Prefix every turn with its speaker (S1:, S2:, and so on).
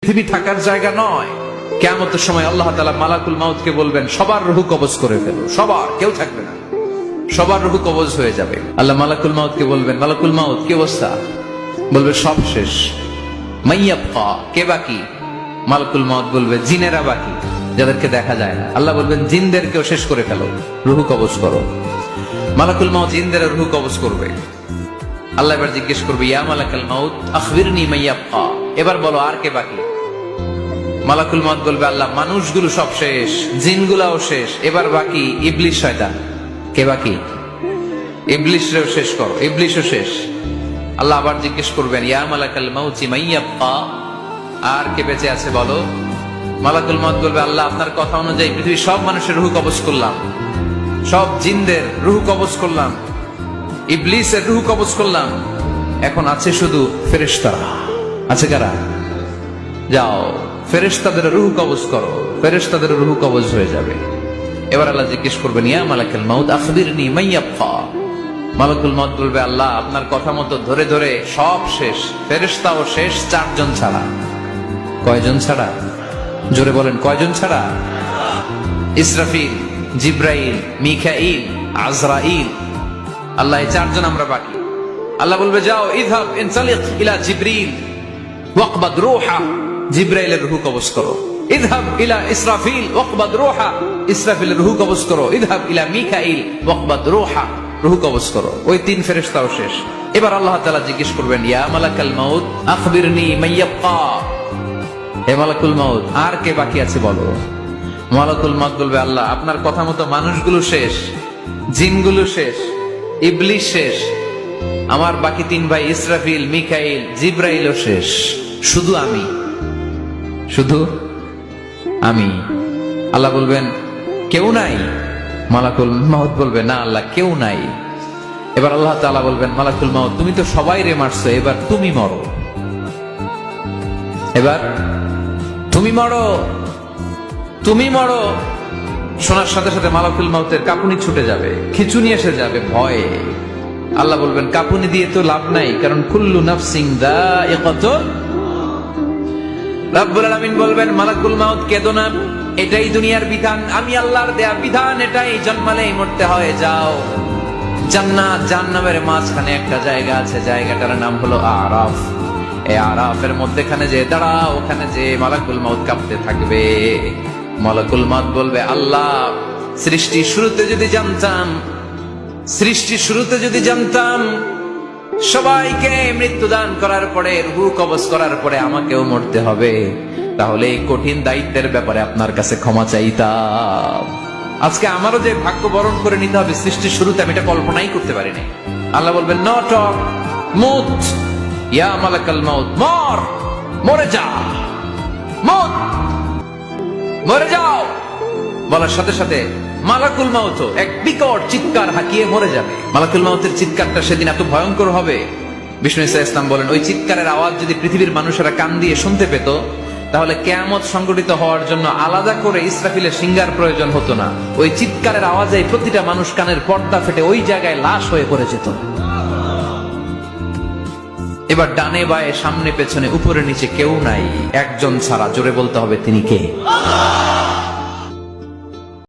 S1: পৃথিবী থাকার জায়গা নয়। কিয়ামতের সময় আল্লাহ তাআলা মালাকুল মাউতকে বলবেন, সবার রূহ কবজ করে ফেলো, সবার, কেউ থাকবে না, সবার রূহ কবজ হয়ে যাবে। আল্লাহ মালাকুল মাউতকে বলবেন, মালাকুল মাউত কি অবস্থা? বলবে সব শেষ। মাইয়াবকা, কে বাকি? মালাকুল মাউত বলবে জিনেরা বাকি, যাদেরকে দেখা যায় না। আল্লাহ বলবেন জিনদেরকেও শেষ করে ফেলো, রূহ কবজ করো। মালাকুল মাউত জিনদের রূহ কবজ করবে। আল্লাহ এবার জিজ্ঞেস করবে, ইয়া মালাকুল মাউত আখবিরনি মাইয়াবকা, এবার বলো আর কে বাকি? মালাকুল মাউত বলবে, আল্লাহ মানুষগুলো সব শেষ, জিনগুলাও শেষ, এবার বাকি ইবলিস শয়তান। কে বাকি? ইবলিসরেও শেষ করো, ইবলিসও শেষ। আল্লাহ আবার জিজ্ঞেস করবেন, ইয়া মালাকুল মাউত মাইয়াবকা, আর কে বেঁচে আছে বলো? মালাকুল মাউত বলবে, আল্লাহ আপনার কথা অনুযায়ী পৃথিবীর সব মানুষের রূহ কবজ করলাম, সব জিনদের রূহ কবজ করলাম, ইবলিসের রূহ কবজ করলাম, এখন আছে শুধু ফেরেশতারা। আছে কারা? যাও ফেরেশতাদের রূহ কবজ করো, ফেরেশতাদের রূহ কবজ হয়ে যাবে। এবার আল্লাহ জিজ্ঞেস করবেন, ইয়া মালাকুল মাউত আখবিরনি মাইয়াবকা। মালাকুল মাউত বলবে, আল্লাহ আপনার কথা মতো ধরে ধরে সব শেষ, ফেরেশতাও শেষ, চারজন ছাড়া। কয়জন ছাড়া? জোরে বলেন, কয়জন ছাড়া? ইসরাফিল, জিব্রাইল, মিকাইল, আজরাইল। আল্লাহ এই চারজন আমরা বাকি। আল্লাহ বলবে, যাও ইযহাব ইনতালিক ইলা জিবরিল ওয়াকবাদ রূহা, জিব্রাইলের রূহ কবজ করো। ইযহাব ইলা ইসরাফিল ওয়াকবাদ রূহা, ইসরাফিলের রূহ কবজ করো। ইযহাব ইলা মিকাইল ওয়াকবাদ রূহা, রূহ কবজ করো। ওই তিন ফেরেশতাও শেষ। এবার আল্লাহ তাআলা জিজ্ঞেস করবেন, ইয়া মালাকুল মাউত আখবিরনি মাইয়াবকা, হে মালাকুল মাউত আর কে বাকি আছে বলো? মালাকুল মাউত বলবে, আল্লাহ আপনার কথা মতো মানুষগুলো শেষ, জিনগুলো শেষ, ইবলিস শেষ, আমার বাকি তিন ভাই ইসরাফিল, মিকাইল, জিব্রাইলও শেষ, শুধু আমি, শুধু আমি। আল্লাহ বলবেন, কেউ নাই? মালাকুল মাউত বলবে, না আল্লাহ কেউ নাই। এবার আল্লাহ তাআলা বলবেন, মালাকুল মাউত তুমি তো সবাই রে মারছো, এবার তুমি মরো, এবার তুমি মরো, তুমি মরো। শোনার সাথে সাথে মালাকুল মাউতের কাঁপুনি ছুটে যাবে, খিঁচুনি এসে যাবে ভয়ে। আল্লাহ বলবেন, কাঁপুনি দিয়ে তো লাভ নাই, কারণ কুল্লু নাফসিন যায়িকাতুল। রব্বুল আলামিন বলবেন, মালাকুল মাউত কেঁদো না, এটাই দুনিয়ার বিধান, আমি আল্লাহর দেয়া বিধান, এটাই, জন্মালেই মরতে হয়। যাও, জান্নাত জাহান্নামের মাঝখানে একটা জায়গা আছে, জায়গাটার নাম হলো আরাফ। এই আরাফের মধ্যখানে যে দাঁড়াও, ওখানে যে মালাকুল মাউত কাঁপতে থাকবে। মালাকুল মাউত বলবে, আল্লাহ সৃষ্টির শুরুতে যদি জানতাম, সৃষ্টির শুরুতে যদি জানতাম সবাইকে মৃত্যুদান করার পরে, রূহ কবজ করার পরে আমাকেও মরতে হবে, তাহলে এই কঠিন দায়িত্বের ব্যাপারে আপনার কাছে ক্ষমা চাইতাম। আজকে আমারও যে ভাগ্য বরণ করে নিতে হবে সৃষ্টির শুরুতে, আমি এটা কল্পনাই করতে পারিনি। আল্লাহ বলবেন, নট অফ মুত, ইয়া মালাকুল মাউত মর, মরে যা, মুত, মরে যাও। বলার সাথে সাথে মালাকুল মাউত এক বিকট চিৎকার হাঁকিয়ে মরে যাবে। মালাকুল মাউতের চিৎকারটা সেদিন এত ভয়ঙ্কর হবে, বিষ্ণু ঈসা ইসলাম বলেন, ওই চিৎকারের আওয়াজ যদি পৃথিবীর মানুষেরা কান দিয়ে শুনতে পেত, তাহলে কিয়ামত সংঘটিত হওয়ার জন্য আলাদা করে ইসরাফিলের সিঙ্গার প্রয়োজন হতো না। ওই চিৎকারের আওয়াজে প্রতিটা মানুষ কানের পর্দা ফেটে ওই জায়গায় লাশ হয়ে পড়ে যেত। এবার ডানে বায়ে সামনে পেছনে উপরে নিচে কেউ নাই, একজন ছাড়া। জোরে বলতে হবে, তিনি কে?